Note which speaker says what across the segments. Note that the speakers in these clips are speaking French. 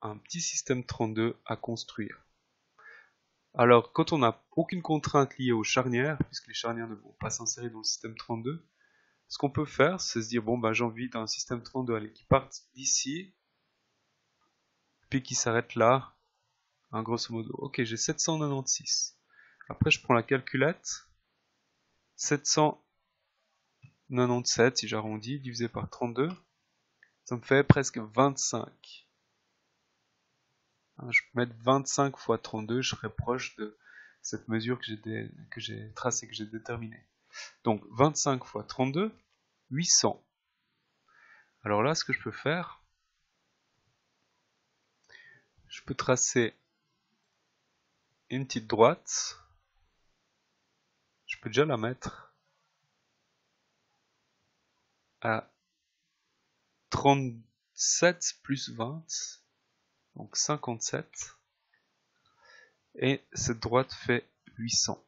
Speaker 1: un petit système 32 à construire. Alors, quand on n'a aucune contrainte liée aux charnières, puisque les charnières ne vont pas s'insérer dans le système 32, ce qu'on peut faire, c'est se dire, bon, j'ai envie d'un système 32 allez, qui parte d'ici, puis qui s'arrête là, hein, grosso modo. Ok, j'ai 796. Après, je prends la calculette. 797, si j'arrondis, divisé par 32, ça me fait presque 25. Je peux mettre 25 fois 32, je serai proche de cette mesure que j'ai tracée, que j'ai déterminée. Donc 25 fois 32, 800. Alors là, ce que je peux faire, je peux tracer une petite droite. Je peux déjà la mettre à 37 plus 20, donc 57. Et cette droite fait 800.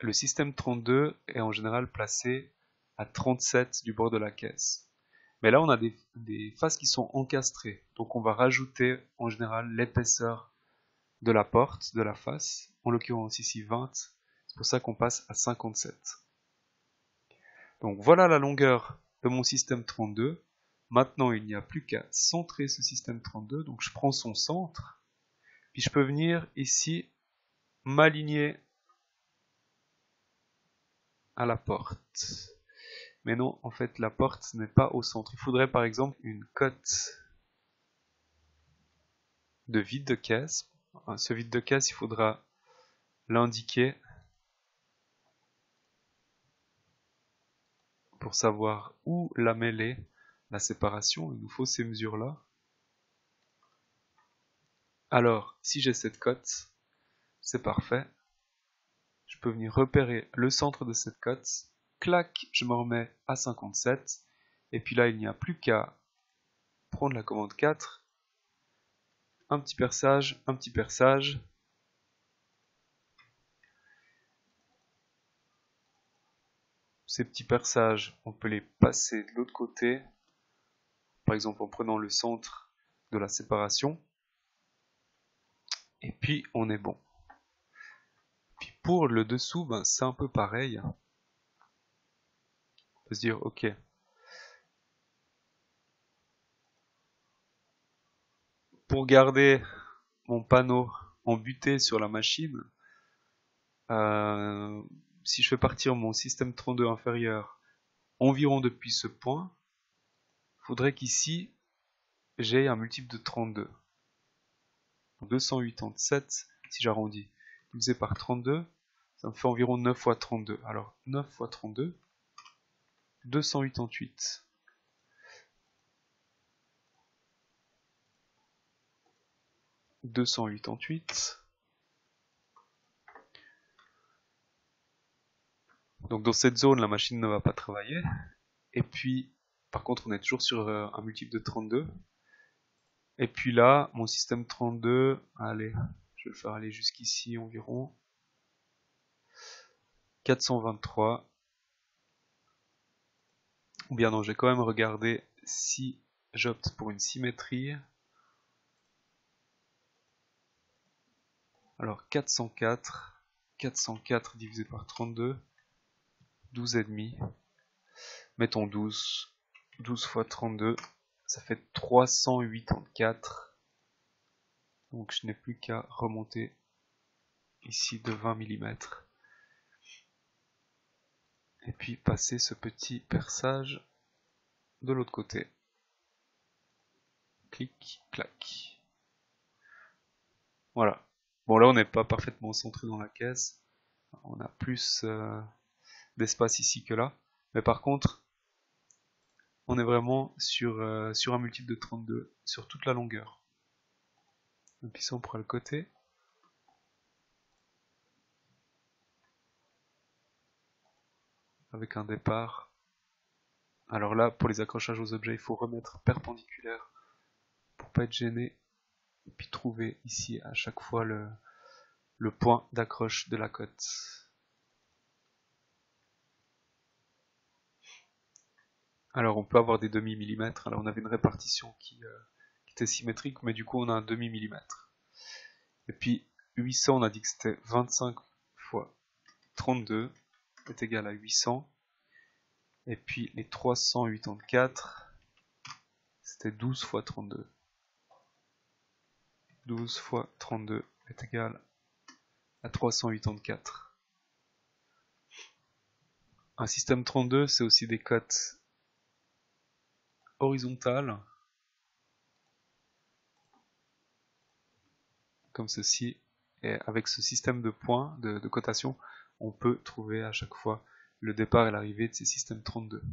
Speaker 1: Le système 32 est en général placé à 37 du bord de la caisse. Mais là, on a des faces qui sont encastrées. Donc on va rajouter en général l'épaisseur de la porte, de la face. En l'occurrence ici 20. C'est pour ça qu'on passe à 57. Donc voilà la longueur de mon système 32. Maintenant, il n'y a plus qu'à centrer ce système 32. Donc je prends son centre. Puis je peux venir ici m'aligner à la porte. Mais non, en fait, la porte n'est pas au centre. Il faudrait par exemple une cote de vide de caisse. Ce vide de caisse, il faudra l'indiquer pour savoir où la mêler, la séparation. Il nous faut ces mesures-là. Alors, si j'ai cette cote, c'est parfait. Je peux venir repérer le centre de cette cote. Clac, je me remets à 57. Et puis là, il n'y a plus qu'à prendre la commande 4. Un petit perçage, un petit perçage. Ces petits perçages, on peut les passer de l'autre côté, par exemple en prenant le centre de la séparation. Et puis, on est bon. Puis pour le dessous, c'est un peu pareil. On peut se dire, ok, pour garder mon panneau embuté sur la machine, si je fais partir mon système 32 inférieur environ depuis ce point, il faudrait qu'ici, j'ai un multiple de 32. 287, si j'arrondis, divisé par 32, ça me fait environ 9 fois 32. Alors, 9 fois 32, 288. Donc dans cette zone, la machine ne va pas travailler. Et puis, par contre, on est toujours sur un multiple de 32. Et puis là, mon système 32, allez, je vais le faire aller jusqu'ici environ. 423. Ou bien non, je vais quand même regarder si j'opte pour une symétrie. Alors 404 divisé par 32, 12,5. Mettons 12. 12 fois 32, ça fait 384. Donc je n'ai plus qu'à remonter ici de 20 mm. Et puis passer ce petit perçage de l'autre côté. Clic, clac. Voilà. Bon là on n'est pas parfaitement centré dans la caisse. On a plus d'espace ici que là. Mais par contre, on est vraiment sur un multiple de 32 sur toute la longueur. Et puis ça on prend le côté. Avec un départ. Alors là, pour les accrochages aux objets, il faut remettre perpendiculaire pour pas être gêné. Et puis trouver ici à chaque fois le point d'accroche de la cote. Alors on peut avoir des demi-millimètres, alors on avait une répartition qui était symétrique, mais du coup on a un demi-millimètre. Et puis 800, on a dit que c'était 25 fois 32 est égal à 800. Et puis les 384, c'était 12 fois 32. 12 fois 32 est égal à 384. Un système 32, c'est aussi des cotes horizontales, comme ceci. Et avec ce système de points, de cotation, on peut trouver à chaque fois le départ et l'arrivée de ces systèmes 32.